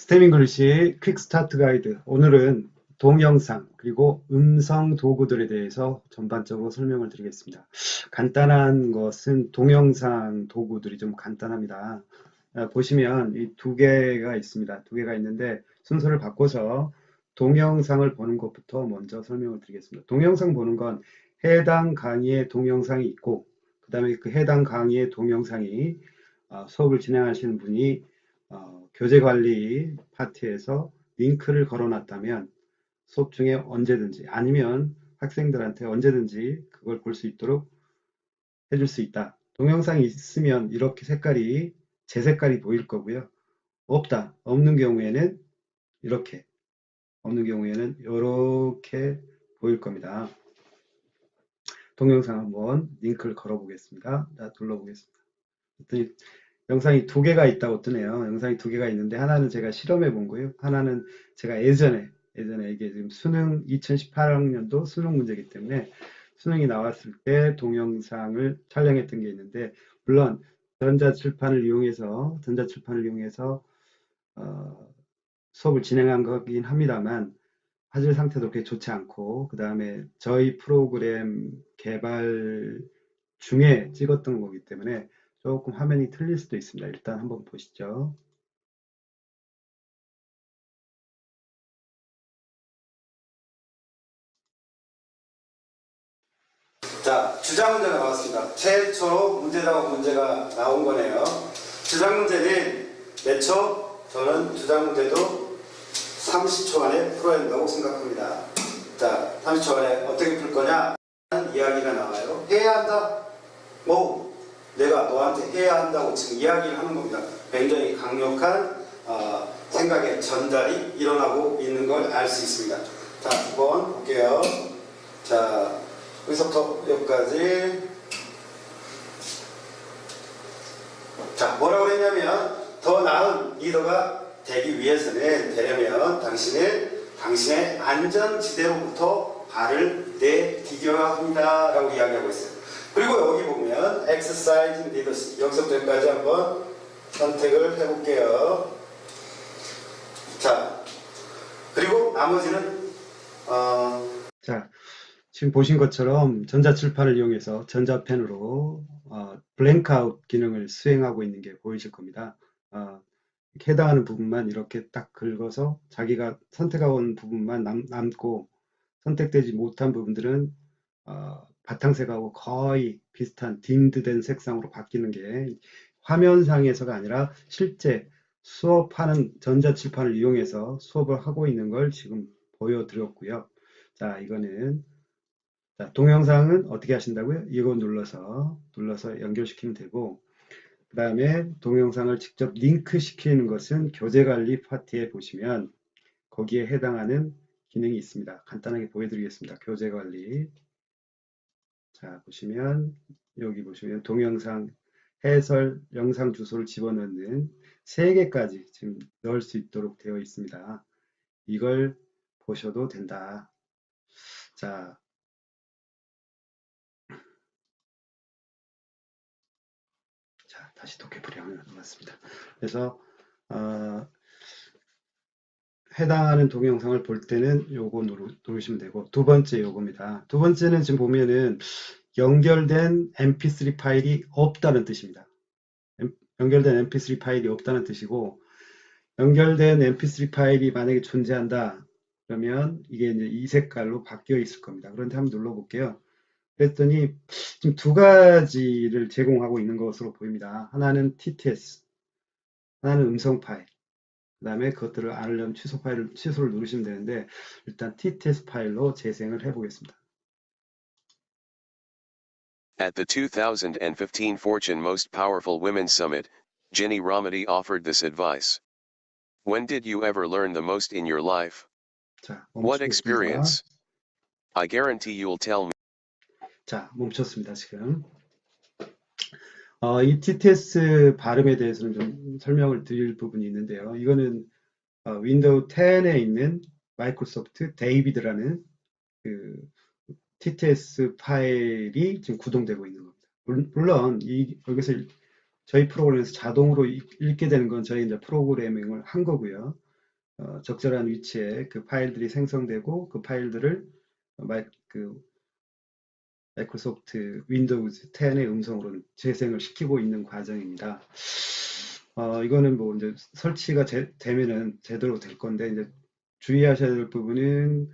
스템 잉글리시 퀵 스타트 가이드. 오늘은 동영상 그리고 음성 도구들에 대해서 전반적으로 설명을 드리겠습니다. 간단한 것은 동영상 도구들이 좀 간단합니다. 보시면 이 두 개가 있습니다. 두 개가 있는데 순서를 바꿔서 동영상을 보는 것부터 먼저 설명을 드리겠습니다. 동영상 보는 건 해당 강의의 동영상이 있고, 그 다음에 그 해당 강의의 동영상이 수업을 진행하시는 분이 교재 관리 파트에서 링크를 걸어놨다면 수업 중에 언제든지 아니면 학생들한테 언제든지 그걸 볼 수 있도록 해줄 수 있다. 동영상이 있으면 이렇게 색깔이 제 색깔이 보일 거고요. 없는 경우에는 이렇게, 없는 경우에는 이렇게 보일 겁니다. 동영상 한번 링크를 걸어 보겠습니다. 눌러 보겠습니다. 영상이 두 개가 있다고 뜨네요. 영상이 두 개가 있는데 하나는 제가 실험해 본 거예요. 하나는 제가 예전에 이게 지금 수능 2018학년도 수능 문제이기 때문에 수능이 나왔을 때 동영상을 촬영했던 게 있는데, 물론 전자칠판을 이용해서 수업을 진행한 거긴 합니다만 화질 상태도 그렇게 좋지 않고, 그 다음에 저희 프로그램 개발 중에 찍었던 거기 때문에 조금 화면이 틀릴 수도 있습니다. 일단 한번 보시죠. 자, 주장 문제가 나왔습니다. 최초 문제라고 문제가 나온 거네요. 주장 문제는 몇 초? 저는 주장 문제도 30초 안에 풀어야 된다고 생각합니다. 자, 30초 안에 어떻게 풀 거냐? 이야기가 나와요. 해야 한다? 내가 너한테 해야 한다고 지금 이야기를 하는 겁니다. 굉장히 강력한 생각의 전달이 일어나고 있는 걸 알 수 있습니다. 자, 한번 볼게요. 자, 여기서부터 여기까지. 자, 뭐라고 그랬냐면, 더 나은 리더가 되려면 당신의 안전지대로부터 발을 내디뎌야 합니다. 라고 이야기하고 있어요. 그리고 여기 보면 exercise in leadership, 여기서부터 여기까지 한번 선택을 해볼게요. 자, 그리고 나머지는 자, 지금 보신 것처럼 전자칠판을 이용해서 전자펜으로 블랭크아웃 기능을 수행하고 있는 게 보이실 겁니다. 해당하는 부분만 이렇게 딱 긁어서 자기가 선택하고 온 부분만 남고, 선택되지 못한 부분들은 바탕색하고 거의 비슷한 딩드된 색상으로 바뀌는 게 화면상에서가 아니라 실제 수업하는 전자칠판을 이용해서 수업을 하고 있는 걸 지금 보여드렸고요. 자, 동영상은 어떻게 하신다고요? 이거 눌러서 연결시키면 되고, 그 다음에 동영상을 직접 링크 시키는 것은 교재 관리 파트에 보시면 거기에 해당하는 기능이 있습니다. 간단하게 보여드리겠습니다. 교재 관리. 자, 여기 보시면 동영상 해설 영상 주소를 집어넣는 3개까지 지금 넣을 수 있도록 되어 있습니다. 이걸 보셔도 된다. 자, 다시 도깨풀이 화면 나왔습니다. 그래서 해당하는 동영상을 볼 때는 요거 누르시면 되고, 두 번째 요겁니다. 두 번째는 지금 보면은 연결된 mp3 파일이 없다는 뜻입니다. 연결된 mp3 파일이 없다는 뜻이고, 연결된 mp3 파일이 만약에 존재한다 그러면 이게 이제 이 색깔로 바뀌어 있을 겁니다. 그런데 한번 눌러볼게요. 그랬더니 지금 두 가지를 제공하고 있는 것으로 보입니다. 하나는 TTS, 하나는 음성 파일. 그 다음에 그것들을 알려면 취소를 누르시면 되는데, 일단 TTS 파일로 재생을 해보겠습니다. At the 2015 Fortune Most Powerful Women Summit, Ginny Rometty offered this advice. When did you ever learn the most in your life? 자, What 멈추겠습니다. experience? I guarantee you'll tell me. 자, 멈췄습니다, 지금. 이 TTS 발음에 대해서는 좀 설명을 드릴 부분이 있는데요. 이거는 윈도우 10에 있는 마이크로소프트 데이비드라는 그 TTS 파일이 지금 구동되고 있는 겁니다. 물론 여기서 저희 프로그램에서 자동으로 읽게 되는 건 저희 이제 프로그래밍을 한 거고요. 적절한 위치에 그 파일들이 생성되고 그 파일들을 그 마이크로소프트 윈도우즈 10의 음성으로 재생을 시키고 있는 과정입니다. 이거는 뭐 이제 설치가 되면은 제대로 될 건데 이제 주의하셔야 될 부분은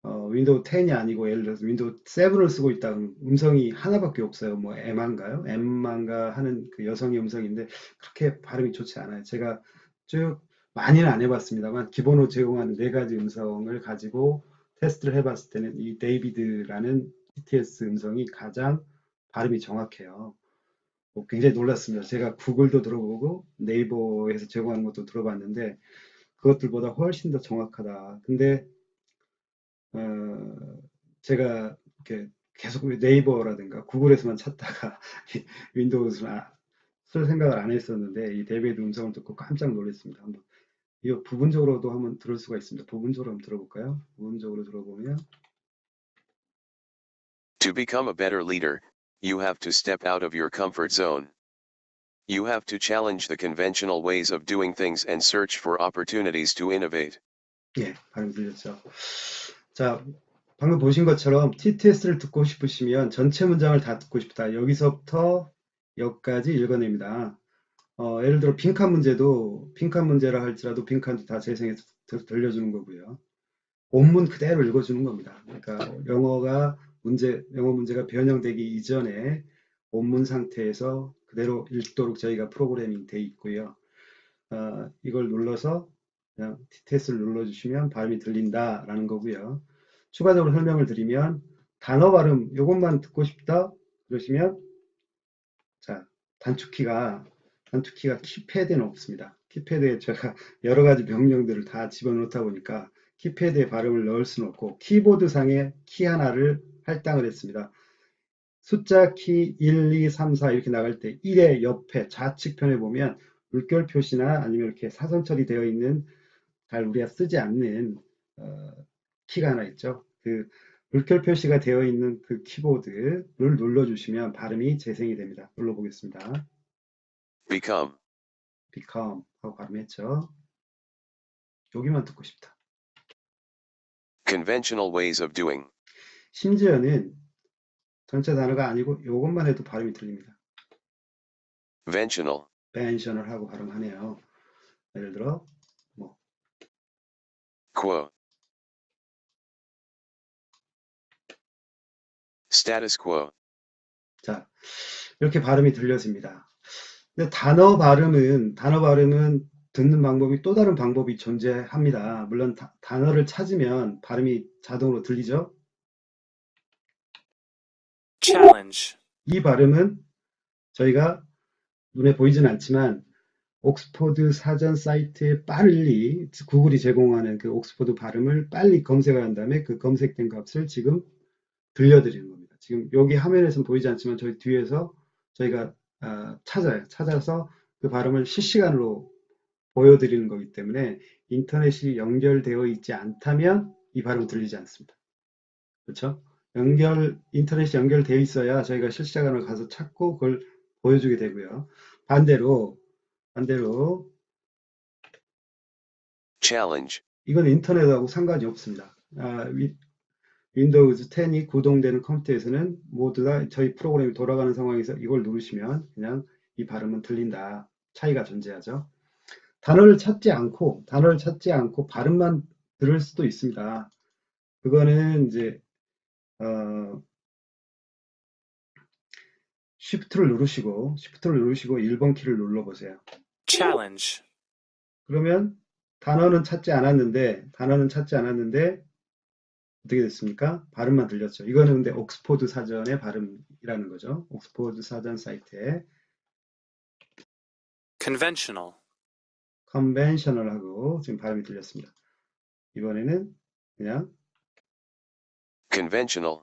윈도우 10이 아니고 예를 들어서 윈도우 7을 쓰고 있다 그러면 음성이 하나밖에 없어요. 뭐 에만가요? 엠만가 하는 그 여성의 음성인데 그렇게 발음이 좋지 않아요. 제가 쭉 많이는 안 해봤습니다만 기본으로 제공하는 네 가지 음성을 가지고 테스트를 해봤을 때는 이 데이비드라는 TTS 음성이 가장 발음이 정확해요. 굉장히 놀랐습니다. 제가 구글도 들어보고 네이버에서 제공하는 것도 들어봤는데 그것들보다 훨씬 더 정확하다. 근데 어, 제가 이렇게 계속 네이버라든가 구글에서만 찾다가 윈도우즈는 쓸 생각을 안 했었는데 이 데이비드 음성을 듣고 깜짝 놀랐습니다. 한번 이 부분적으로도 한번 들을 수가 있습니다. 부분적으로 한번 들어볼까요? 부분적으로 들어보면 To become a better leader, you have to step out of your comfort zone. You have to challenge the conventional ways of doing things and search for opportunities to innovate. 예, 발음 들렸죠. 자, 방금 보신 것처럼 TTS를 듣고 싶으시면 전체 문장을 다 듣고 싶다. 여기서부터 여기까지 읽어냅니다. 예를 들어 빈칸 문제도 빈칸 문제라 할지라도 빈칸도 다 재생해서 들려주는 거고요. 원문 그대로 읽어주는 겁니다. 그러니까 영어 문제가 변형되기 이전에 원문 상태에서 그대로 읽도록 저희가 프로그래밍 돼 있고요. 이걸 눌러서 그냥 TTS를 눌러주시면 발음이 들린다라는 거고요. 추가적으로 설명을 드리면 단어 발음 이것만 듣고 싶다 그러시면 자 단축키가 키패드에는 없습니다. 키패드에 제가 여러 가지 명령들을 다 집어넣다 보니까 키패드에 발음을 넣을 수는 없고 키보드 상에 키 하나를 할당을 했습니다. 숫자 키 1, 2, 3, 4 이렇게 나갈 때 1의 옆에 좌측편에 보면 물결 표시나 아니면 이렇게 사선 처리되어 있는 잘 우리가 쓰지 않는 키가 하나 있죠. 그 물결 표시가 되어 있는 그 키보드를 눌러주시면 발음이 재생이 됩니다. 눌러보겠습니다. Become. become 하고 발음했죠. 여기만 듣고 싶다. Conventional ways of doing. 심지어는 전체 단어가 아니고 이것만 해도 발음이 들립니다. Conventional. conventional 하고 발음하네요. 예를 들어 뭐 Quo. Status quo. 자, 이렇게 발음이 들려집니다. 근데 단어 발음은 듣는 방법이 또 다른 방법이 존재합니다. 물론 단어를 찾으면 발음이 자동으로 들리죠. challenge, 이 발음은 저희가 눈에 보이진 않지만 옥스포드 사전 사이트에 빨리 구글이 제공하는 그 옥스포드 발음을 빨리 검색을 한 다음에 그 검색된 값을 지금 들려드리는 겁니다. 지금 여기 화면에서는 보이지 않지만 저희 뒤에서 저희가 찾아서 그 발음을 실시간으로 보여드리는 거기 때문에 인터넷이 연결되어 있지 않다면 이 발음 들리지 않습니다. 그렇죠? 인터넷이 연결되어 있어야 저희가 실시간으로 가서 찾고 그걸 보여주게 되고요. 반대로 Challenge. 이건 인터넷하고 상관이 없습니다. 윈도우즈 10이 구동되는 컴퓨터에서는 모두 다 저희 프로그램이 돌아가는 상황에서 이걸 누르시면 그냥 이 발음은 들린다. 차이가 존재하죠. 단어를 찾지 않고 발음만 들을 수도 있습니다. 그거는 이제 Shift를 누르시고 1번 키를 눌러보세요. challenge, 그러면 단어는 찾지 않았는데 어떻게 됐습니까? 발음만 들렸죠. 이거는 근데 옥스포드 사전의 발음이라는 거죠. 옥스포드 사전 사이트에 conventional, conventional하고 지금 발음이 들렸습니다. 이번에는 그냥 Conventional.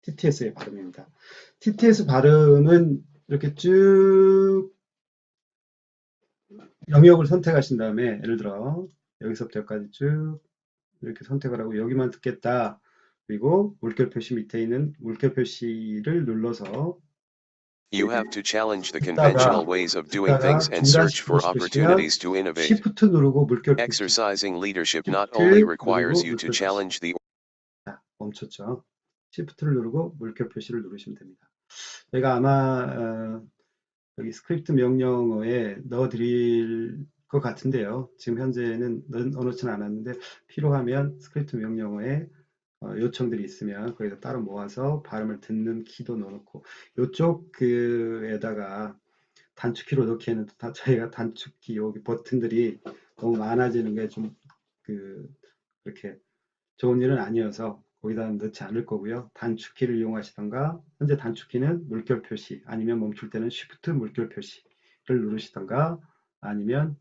TTS의 발음입니다. TTS 발음은 이렇게 쭉 영역을 선택하신 다음에 예를 들어 여기서부터 여기까지 쭉 이렇게 선택을 하고 여기만 듣겠다. 그리고 물결 표시 밑에 있는 물결 표시를 눌러서 You have to challenge the conventional ways of doing things and search for opportunities to innovate. Shift 누르고 물결 표시. Exercising leadership not only Shift requires 누르고 you to 물결 표시. challenge the 자, 멈췄죠. Shift를 누르고 물결 표시를 누르시면 됩니다. 제가 아마 여기 스크립트 명령어에 넣어드릴 것 같은데요. 지금 현재는 넣어놓지는 않았는데 필요하면 스크립트 명령어에 요청들이 있으면 거기서 따로 모아서 발음을 듣는 키도 넣어놓고 이쪽 그에다가 단축키로 넣기에는 저희가 단축키 여기 버튼들이 너무 많아지는 게 좀 그렇게 좋은 일은 아니어서 거기다 넣지 않을 거고요. 단축키를 이용하시던가 현재 단축키는 물결 표시 아니면 멈출 때는 Shift 물결 표시를 누르시던가 아니면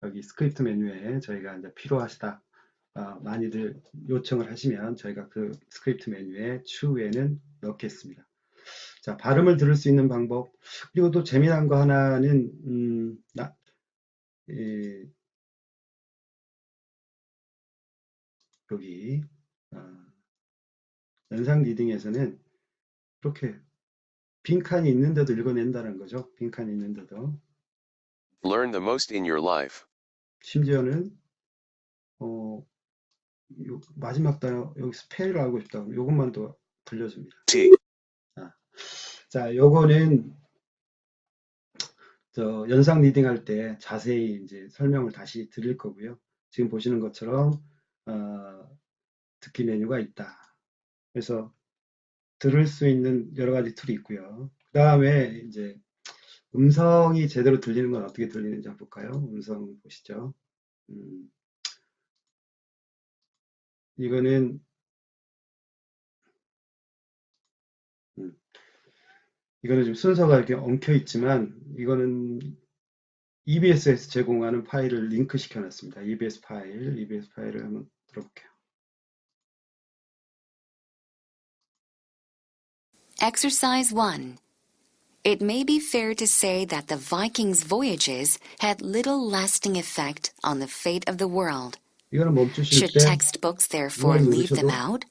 여기 스크립트 메뉴에 저희가 이제 필요하시다 많이들 요청을 하시면 저희가 그 스크립트 메뉴에 추후에는 넣겠습니다. 자, 발음을 들을 수 있는 방법. 그리고 또 재미난 거 하나는 여기 연상 리딩에서는 이렇게 빈칸이 있는데도 읽어낸다는 거죠. 빈칸이 있는데도. learn the most in your life. 심지어는 요 마지막 단어 여기 스펠을 알고 싶다. 요것만 더 들려줍니다. T. 자, 요거는 저 연상 리딩 할 때 자세히 이제 설명을 다시 드릴 거고요. 지금 보시는 것처럼 듣기 메뉴가 있다. 그래서 들을 수 있는 여러 가지 툴이 있고요. 그 다음에 이제 음성이 제대로 들리는 건 어떻게 들리는지 한번 볼까요? 음성 보시죠. 이거는 지금 순서가 이렇게 엉켜 있지만 이거는 EBS에서 제공하는 파일을 링크 시켜 놨습니다. EBS 파일을 한번 들어볼게요. Exercise 1. It may be fair to say that the Vikings' voyages had little lasting effect on the fate of the world. 이거는 멈추실 Should 때 textbooks therefore 이걸 leave them 누르셔도 out?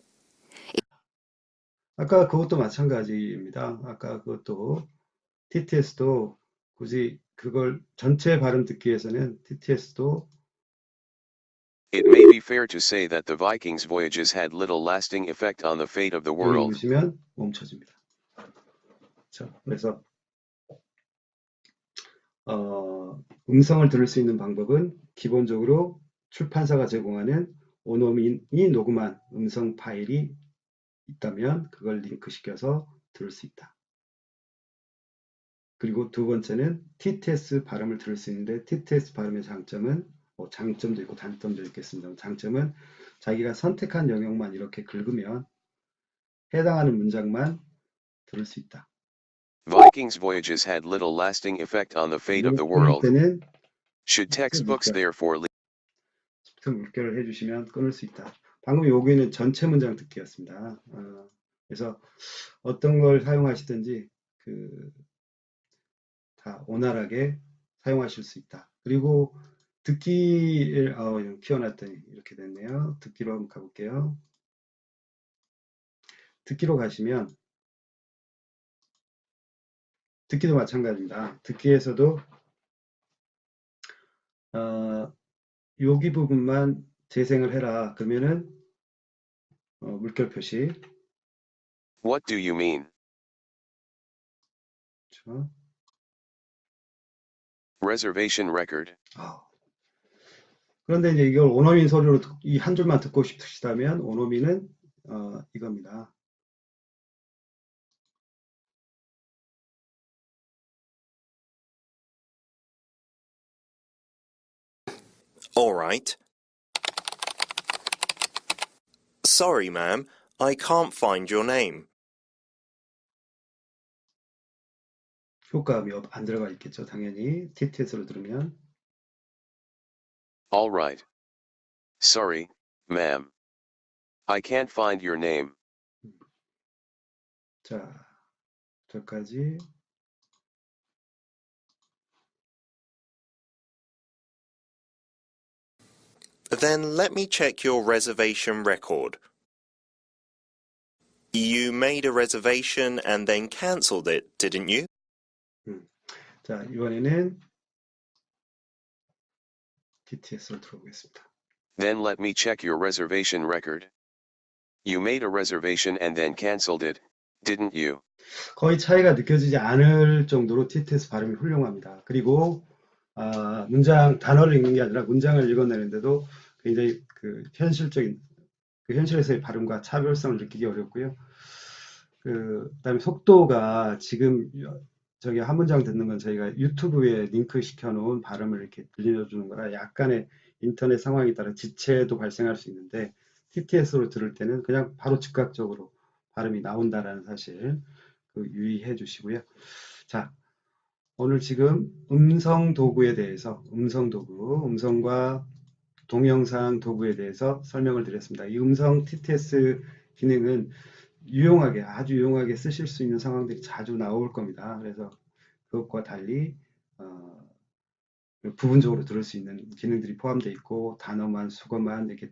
아까 그것도 마찬가지입니다. 아까 그것도 TTS도 굳이 그걸 전체 발음 듣기 위해서는 TTS도 It may be fair to say that the Vikings' voyages had little lasting effect on the fate of the 여기 world. 누르시면 멈춰집니다. 자, 그래서 음성을 들을 수 있는 방법은 기본적으로 출판사가 제공하는 원어민이 녹음한 음성 파일이 있다면 그걸 링크시켜서 들을 수 있다. 그리고 두 번째는 TTS 발음을 들을 수 있는데 TTS 발음의 장점은 장점도 있고 단점도 있겠습니다. 장점은 자기가 선택한 영역만 이렇게 긁으면 해당하는 문장만 들을 수 있다. Vikings' voyages had little lasting effect on the fate of the world. 때는 Should textbooks therefore leave 물결을 해주시면 끊을 수 있다. 방금 여기는 전체 문장 듣기였습니다. 그래서 어떤 걸 사용하시든지 다 원활하게 사용하실 수 있다. 그리고 듣기를 키워놨더니 이렇게 됐네요. 듣기로 한번 가볼게요. 듣기로 가시면 듣기도 마찬가지입니다. 듣기에서도 여기 부분만 재생을 해라. 그러면은 물결 표시. What do you mean? 그렇죠? Reservation record. 그런데 이제 이걸 원어민 소리로 이 한 줄만 듣고 싶으시다면 원어민은 이겁니다. All right. Sorry, ma'am, I can't find your name. 효과음이 안 들어가 있겠죠, 당연히. TTS를 들으면. All right. Sorry, ma'am. I can't find your name. 자, 저까지. Then let me check your reservation record. You made a reservation and then cancelled it, didn't you? 자, 이번에는 TTS로 들어보겠습니다. Then let me check your reservation record. You made a reservation and then cancelled it, didn't you? 거의 차이가 느껴지지 않을 정도로 TTS 발음이 훌륭합니다. 그리고 단어를 읽는 게 아니라 문장을 읽어내는데도 굉장히 그 현실적인, 그 현실에서의 발음과 차별성을 느끼기 어렵고요. 그다음에 속도가 지금 저기 한 문장 듣는 건 저희가 유튜브에 링크 시켜놓은 발음을 이렇게 들려주는 거라 약간의 인터넷 상황에 따라 지체도 발생할 수 있는데 TTS로 들을 때는 그냥 바로 즉각적으로 발음이 나온다라는 사실 유의해 주시고요. 자, 오늘 지금 음성 도구에 대해서 음성과 동영상 도구에 대해서 설명을 드렸습니다. 이 음성 TTS 기능은 아주 유용하게 쓰실 수 있는 상황들이 자주 나올 겁니다. 그래서 그것과 달리 부분적으로 들을 수 있는 기능들이 포함되어 있고 단어만 수거만 이렇게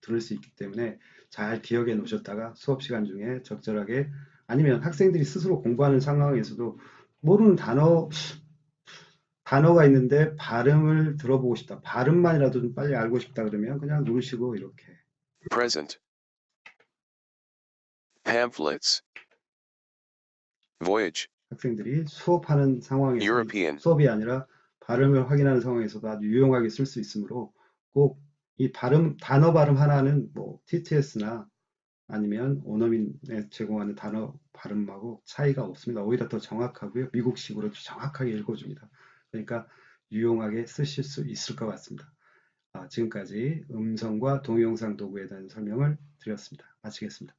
들을 수 있기 때문에 잘 기억해 놓으셨다가 수업 시간 중에 적절하게 아니면 학생들이 스스로 공부하는 상황에서도 모르는 단어가 있는데 발음을 들어보고 싶다. 발음만이라도 좀 빨리 알고 싶다 그러면 그냥 누르시고 이렇게 Present. Pamphlets. Voyage. 학생들이 수업하는 상황에서 European. 수업이 아니라 발음을 확인하는 상황에서도 아주 유용하게 쓸 수 있으므로 꼭 이 단어 발음 하나는 뭐 TTS나 아니면 원어민에 제공하는 단어 발음하고 차이가 없습니다. 오히려 더 정확하고요. 미국식으로 정확하게 읽어줍니다. 그러니까 유용하게 쓰실 수 있을 것 같습니다. 지금까지 음성과 동영상 도구에 대한 설명을 드렸습니다. 마치겠습니다.